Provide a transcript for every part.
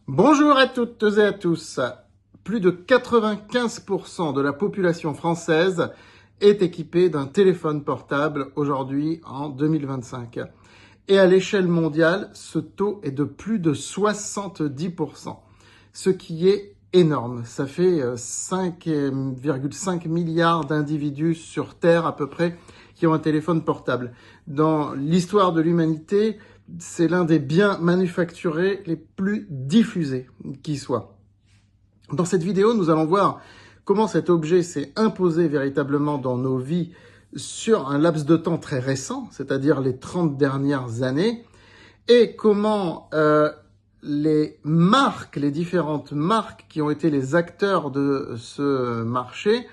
Bonjour à toutes et à tous. Plus de 95% de la population française est équipée d'un téléphone portable aujourd'hui en 2025. Et à l'échelle mondiale, ce taux est de plus de 70%, ce qui est énorme. Ça fait 5,5 milliards d'individus sur Terre à peu près qui ont un téléphone portable. Dans l'histoire de l'humanité, c'est l'un des biens manufacturés les plus diffusés qui soit. Dans cette vidéo, nous allons voir comment cet objet s'est imposé véritablement dans nos vies sur un laps de temps très récent, c'est-à-dire les 30 dernières années, et comment les différentes marques qui ont été les acteurs de ce marché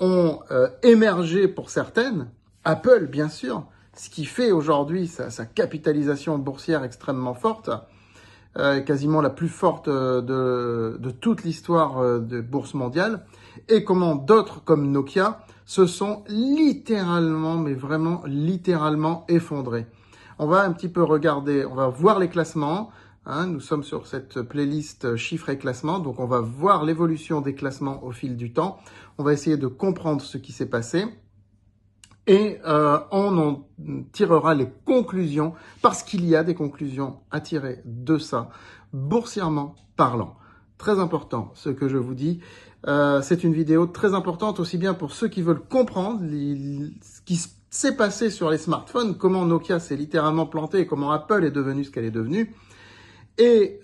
ont émergé pour certaines, Apple bien sûr, ce qui fait aujourd'hui sa capitalisation boursière extrêmement forte, quasiment la plus forte de toute l'histoire de bourse mondiale, et comment d'autres comme Nokia se sont littéralement, mais vraiment littéralement effondrés. On va un petit peu regarder, on va voir les classements. Nous sommes sur cette playlist chiffres et classements, donc on va voir l'évolution des classements au fil du temps. On va essayer de comprendre ce qui s'est passé et on en tirera les conclusions, parce qu'il y a des conclusions à tirer de ça, boursièrement parlant. Très important ce que je vous dis. C'est une vidéo très importante aussi bien pour ceux qui veulent comprendre ce qui s'est passé sur les smartphones, comment Nokia s'est littéralement planté et comment Apple est devenue ce qu'elle est devenue. Et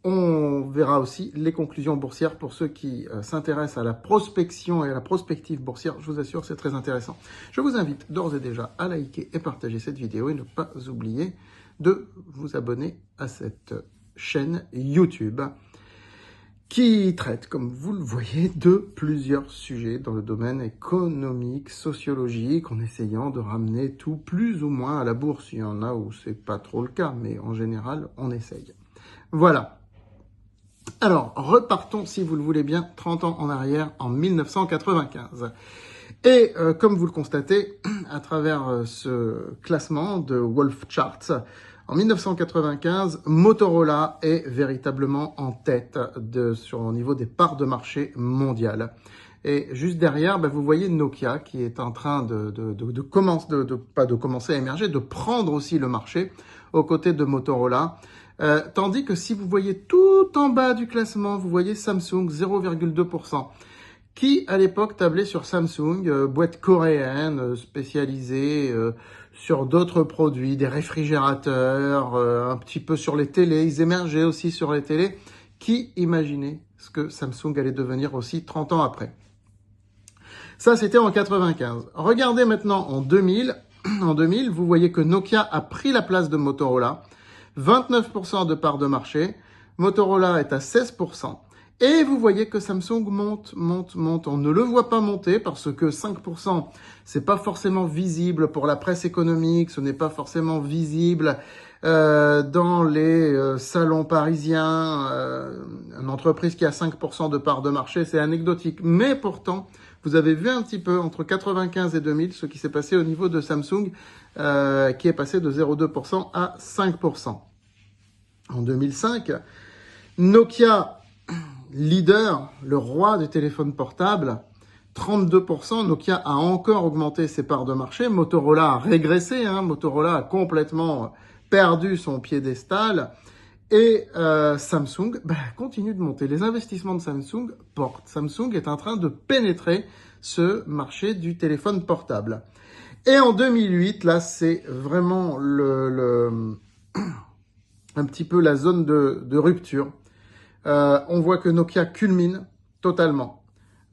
on verra aussi les conclusions boursières pour ceux qui s'intéressent à la prospection et à la prospective boursière. Je vous assure, c'est très intéressant. Je vous invite d'ores et déjà à liker et partager cette vidéo et ne pas oublier de vous abonner à cette chaîne YouTube qui traite, comme vous le voyez, de plusieurs sujets dans le domaine économique, sociologique, en essayant de ramener tout plus ou moins à la bourse. Il y en a où c'est pas trop le cas, mais en général, on essaye. Voilà. Alors, repartons, si vous le voulez bien, 30 ans en arrière, en 1995. Et comme vous le constatez, à travers ce classement de Wolf Charts, en 1995, Motorola est véritablement en tête au niveau des parts de marché mondiales. Et juste derrière, vous voyez Nokia qui est en train pas de commencer à émerger, de prendre aussi le marché aux côtés de Motorola. Tandis que si vous voyez tout en bas du classement, vous voyez Samsung 0,2%, qui à l'époque tablait sur Samsung, boîte coréenne spécialisée sur d'autres produits, des réfrigérateurs, un petit peu sur les télés, ils émergeaient aussi sur les télés. Qui imaginait ce que Samsung allait devenir aussi 30 ans après? Ça, c'était en 95. Regardez maintenant en 2000. En 2000, vous voyez que Nokia a pris la place de Motorola. 29% de part de marché, Motorola est à 16%, et vous voyez que Samsung monte. On ne le voit pas monter parce que 5%, c'est pas forcément visible pour la presse économique, ce n'est pas forcément visible dans les salons parisiens. Une entreprise qui a 5% de part de marché, c'est anecdotique, mais pourtant, vous avez vu un petit peu entre 95 et 2000 ce qui s'est passé au niveau de Samsung, qui est passé de 0,2% à 5%. En 2005, Nokia, leader, le roi du téléphone portable, 32%. Nokia a encore augmenté ses parts de marché. Motorola a régressé. Motorola a complètement perdu son piédestal. Et Samsung continue de monter. Les investissements de Samsung portent. Samsung est en train de pénétrer ce marché du téléphone portable. Et en 2008, là, c'est vraiment un petit peu la zone de rupture. On voit que Nokia culmine totalement.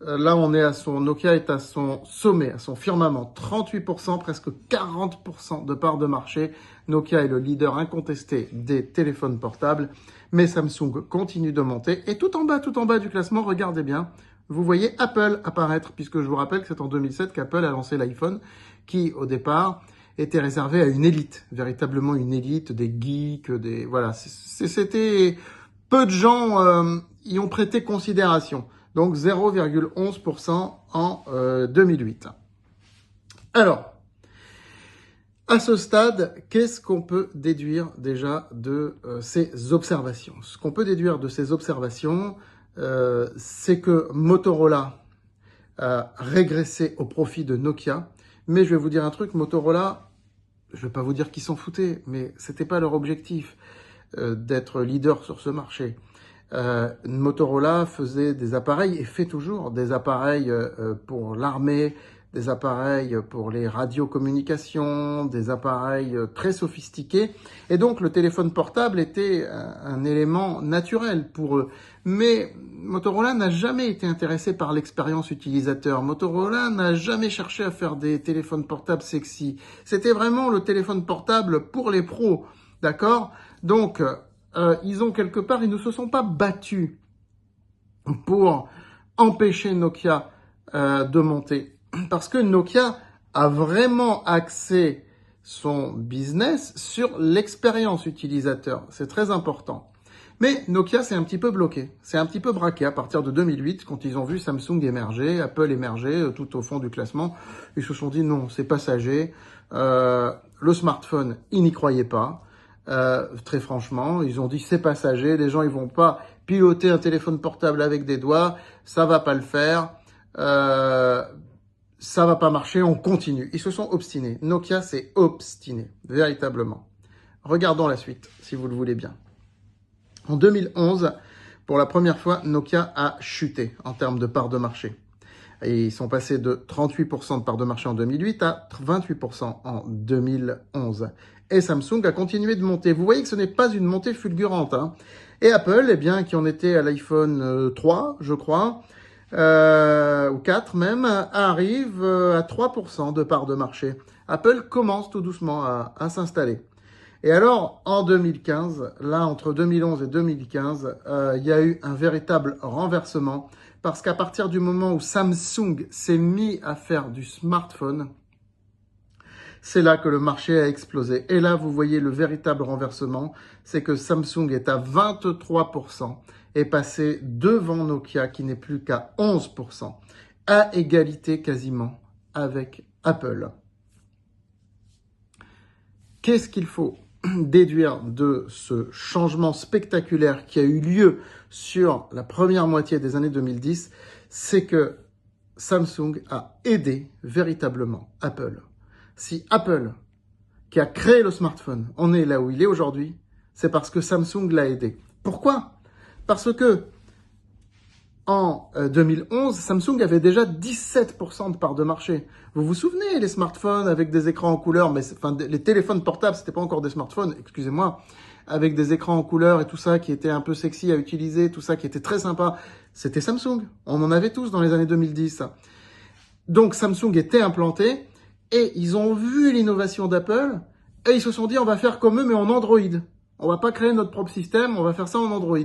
Là, Nokia est à son sommet, à son firmament. 38%, presque 40% de part de marché. Nokia est le leader incontesté des téléphones portables. Mais Samsung continue de monter. Et tout en bas du classement, regardez bien, vous voyez Apple apparaître, puisque je vous rappelle que c'est en 2007 qu'Apple a lancé l'iPhone, qui, au départ, était réservé à une élite, véritablement une élite, des geeks, voilà. C'était peu de gens y ont prêté considération. Donc 0,11% en 2008. Alors, À ce stade, qu'est-ce qu'on peut déduire déjà de ces observations? Ce qu'on peut déduire de ces observations, c'est que Motorola a régressé au profit de Nokia. Mais je vais vous dire un truc, Motorola, je ne vais pas vous dire qu'ils s'en foutaient, mais c'était pas leur objectif d'être leader sur ce marché. Motorola faisait des appareils et fait toujours des appareils pour l'armée, des appareils pour les radiocommunications, des appareils très sophistiqués. Et donc le téléphone portable était un élément naturel pour eux. Mais Motorola n'a jamais été intéressé par l'expérience utilisateur. Motorola n'a jamais cherché à faire des téléphones portables sexy. C'était vraiment le téléphone portable pour les pros, d'accord? Donc ils ont quelque part, ils ne se sont pas battus pour empêcher Nokia de monter. Parce que Nokia a vraiment axé son business sur l'expérience utilisateur. C'est très important. Mais Nokia s'est un petit peu bloqué, c'est un petit peu braqué à partir de 2008, quand ils ont vu Samsung émerger, Apple émerger tout au fond du classement. Ils se sont dit non, c'est passager. Le smartphone, ils n'y croyaient pas. Très franchement, ils ont dit c'est passager, les gens ils vont pas piloter un téléphone portable avec des doigts, ça va pas le faire, ça va pas marcher, on continue. Ils se sont obstinés. Nokia s'est obstiné, véritablement. Regardons la suite, si vous le voulez bien. En 2011, pour la première fois, Nokia a chuté en termes de part de marché. Et ils sont passés de 38% de part de marché en 2008 à 28% en 2011. Et Samsung a continué de monter. Vous voyez que ce n'est pas une montée fulgurante, hein. Et Apple, eh bien, qui en était à l'iPhone 3, je crois, ou 4 même, arrive à 3% de part de marché. Apple commence tout doucement à s'installer. Et alors, en 2015, là, entre 2011 et 2015, il y a eu un véritable renversement parce qu'à partir du moment où Samsung s'est mis à faire du smartphone, c'est là que le marché a explosé. Et là, vous voyez le véritable renversement, c'est que Samsung est à 23% et passé devant Nokia qui n'est plus qu'à 11%, à égalité quasiment avec Apple. Qu'est-ce qu'il faut déduire de ce changement spectaculaire qui a eu lieu sur la première moitié des années 2010, c'est que Samsung a aidé véritablement Apple. Si Apple, qui a créé le smartphone, en est là où il est aujourd'hui, c'est parce que Samsung l'a aidé. Pourquoi? Parce que en 2011, Samsung avait déjà 17% de part de marché. Vous vous souvenez, les smartphones avec des écrans en couleur, mais enfin les téléphones portables, c'était pas encore des smartphones, excusez-moi, avec des écrans en couleur et tout ça qui était un peu sexy à utiliser, tout ça qui était très sympa, c'était Samsung. On en avait tous dans les années 2010. Donc Samsung était implanté et ils ont vu l'innovation d'Apple et ils se sont dit on va faire comme eux mais en Android. On va pas créer notre propre système, on va faire ça en Android.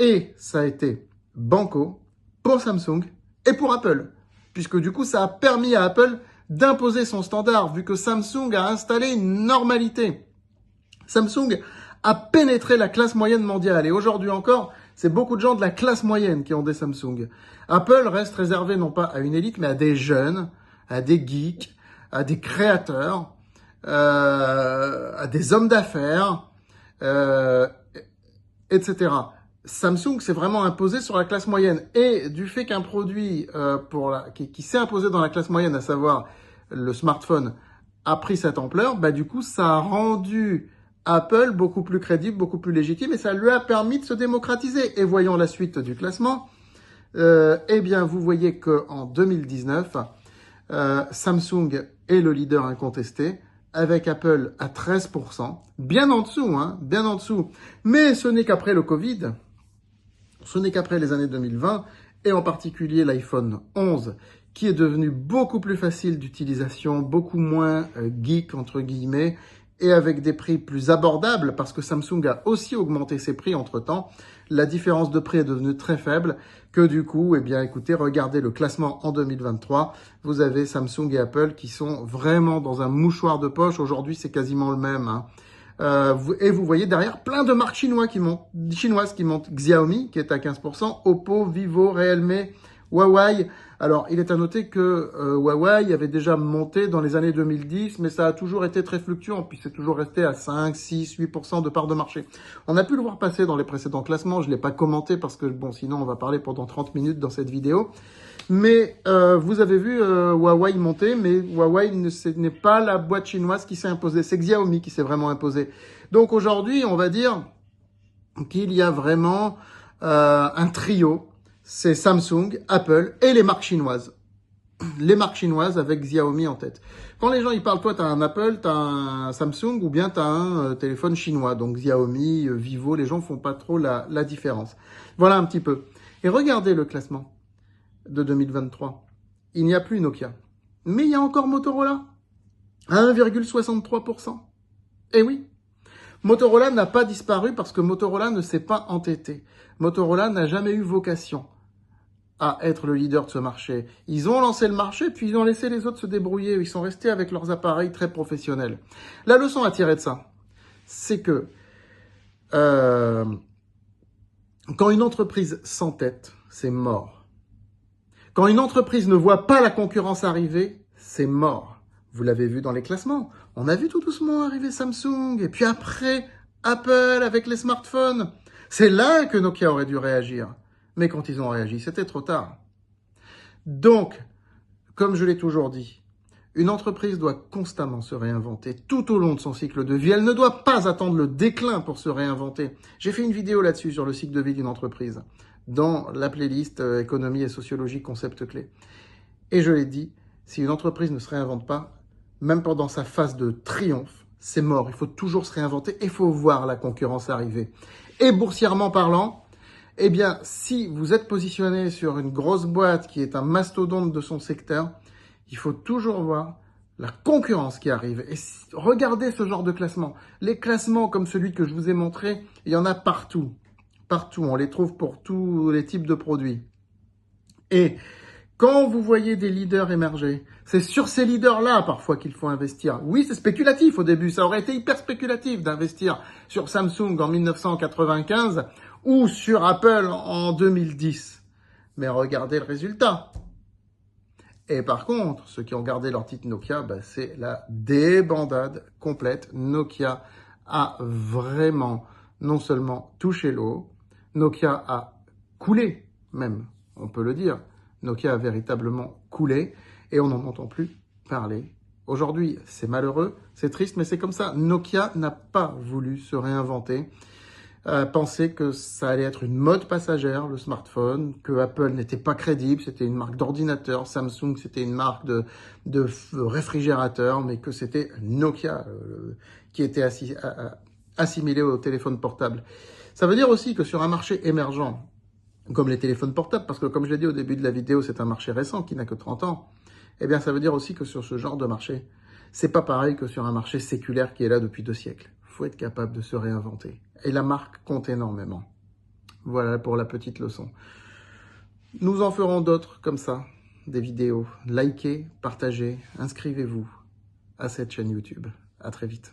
Et ça a été banco pour Samsung et pour Apple, puisque du coup ça a permis à Apple d'imposer son standard, vu que Samsung a installé une normalité. Samsung a pénétré la classe moyenne mondiale, et aujourd'hui encore, c'est beaucoup de gens de la classe moyenne qui ont des Samsung. Apple reste réservé non pas à une élite, mais à des jeunes, à des geeks, à des créateurs, à des hommes d'affaires, etc. Samsung s'est vraiment imposé sur la classe moyenne. Et du fait qu'un produit qui s'est imposé dans la classe moyenne, à savoir le smartphone, a pris cette ampleur, bah du coup, ça a rendu Apple beaucoup plus crédible, beaucoup plus légitime, et ça lui a permis de se démocratiser. Et voyons la suite du classement. Eh bien, vous voyez qu'en 2019, Samsung est le leader incontesté, avec Apple à 13%, bien en dessous, hein, bien en dessous. Mais ce n'est qu'après le Covid, ce n'est qu'après les années 2020, et en particulier l'iPhone 11, qui est devenu beaucoup plus facile d'utilisation, beaucoup moins geek, entre guillemets, et avec des prix plus abordables, parce que Samsung a aussi augmenté ses prix entre-temps. La différence de prix est devenue très faible, que du coup, eh bien, écoutez, regardez le classement en 2023. Vous avez Samsung et Apple qui sont vraiment dans un mouchoir de poche. Aujourd'hui, c'est quasiment le même, hein. Et vous voyez derrière plein de marques chinoises qui montent. Xiaomi qui est à 15%, Oppo, Vivo, Realme, Huawei, alors il est à noter que Huawei avait déjà monté dans les années 2010, mais ça a toujours été très fluctuant, puis c'est toujours resté à 5, 6, 8% de part de marché. On a pu le voir passer dans les précédents classements, je ne l'ai pas commenté parce que, bon, sinon on va parler pendant 30 minutes dans cette vidéo. Mais vous avez vu Huawei monter, mais Huawei ce n'est pas la boîte chinoise qui s'est imposée, c'est Xiaomi qui s'est vraiment imposée. Donc aujourd'hui, on va dire qu'il y a vraiment un trio, c'est Samsung, Apple et les marques chinoises. Les marques chinoises avec Xiaomi en tête. Quand les gens ils parlent, toi tu as un Apple, tu as un Samsung ou bien tu as un téléphone chinois, donc Xiaomi, Vivo, les gens font pas trop la différence. Voilà un petit peu. Et regardez le classement de 2023. Il n'y a plus Nokia. Mais il y a encore Motorola à 1,63%. Eh oui, Motorola n'a pas disparu parce que Motorola ne s'est pas entêté. Motorola n'a jamais eu vocation à être le leader de ce marché. Ils ont lancé le marché, puis ils ont laissé les autres se débrouiller. Ils sont restés avec leurs appareils très professionnels. La leçon à tirer de ça, c'est que quand une entreprise s'entête, c'est mort. Quand une entreprise ne voit pas la concurrence arriver, c'est mort. Vous l'avez vu dans les classements. On a vu tout doucement arriver Samsung, et puis après, Apple avec les smartphones. C'est là que Nokia aurait dû réagir. Mais quand ils ont réagi, c'était trop tard. Donc, comme je l'ai toujours dit, une entreprise doit constamment se réinventer tout au long de son cycle de vie. Elle ne doit pas attendre le déclin pour se réinventer. J'ai fait une vidéo là-dessus sur le cycle de vie d'une entreprise dans la playlist économie et sociologie concept clé. Et je l'ai dit, si une entreprise ne se réinvente pas, même pendant sa phase de triomphe, c'est mort. Il faut toujours se réinventer et il faut voir la concurrence arriver. Et boursièrement parlant, eh bien, si vous êtes positionné sur une grosse boîte qui est un mastodonte de son secteur, il faut toujours voir la concurrence qui arrive. Et regardez ce genre de classement. Les classements comme celui que je vous ai montré, il y en a partout. Partout, on les trouve pour tous les types de produits. Et quand vous voyez des leaders émerger, c'est sur ces leaders-là parfois qu'il faut investir. Oui, c'est spéculatif au début, ça aurait été hyper spéculatif d'investir sur Samsung en 1995 ou sur Apple en 2010. Mais regardez le résultat. Et par contre, ceux qui ont gardé leur titre Nokia, c'est la débandade complète. Nokia a vraiment non seulement touché l'eau, Nokia a coulé même, on peut le dire. Nokia a véritablement coulé et on n'en entend plus parler. Aujourd'hui, c'est malheureux, c'est triste, mais c'est comme ça. Nokia n'a pas voulu se réinventer. Penser que ça allait être une mode passagère, le smartphone, que Apple n'était pas crédible, c'était une marque d'ordinateur, Samsung c'était une marque de réfrigérateur, mais que c'était Nokia qui était assimilé au téléphone portable. Ça veut dire aussi que sur un marché émergent, comme les téléphones portables, parce que comme je l'ai dit au début de la vidéo, c'est un marché récent qui n'a que 30 ans, eh bien ça veut dire aussi que sur ce genre de marché, c'est pas pareil que sur un marché séculaire qui est là depuis 2 siècles. Il faut être capable de se réinventer. Et la marque compte énormément. Voilà pour la petite leçon. Nous en ferons d'autres comme ça, des vidéos. Likez, partagez, inscrivez-vous à cette chaîne YouTube. À très vite.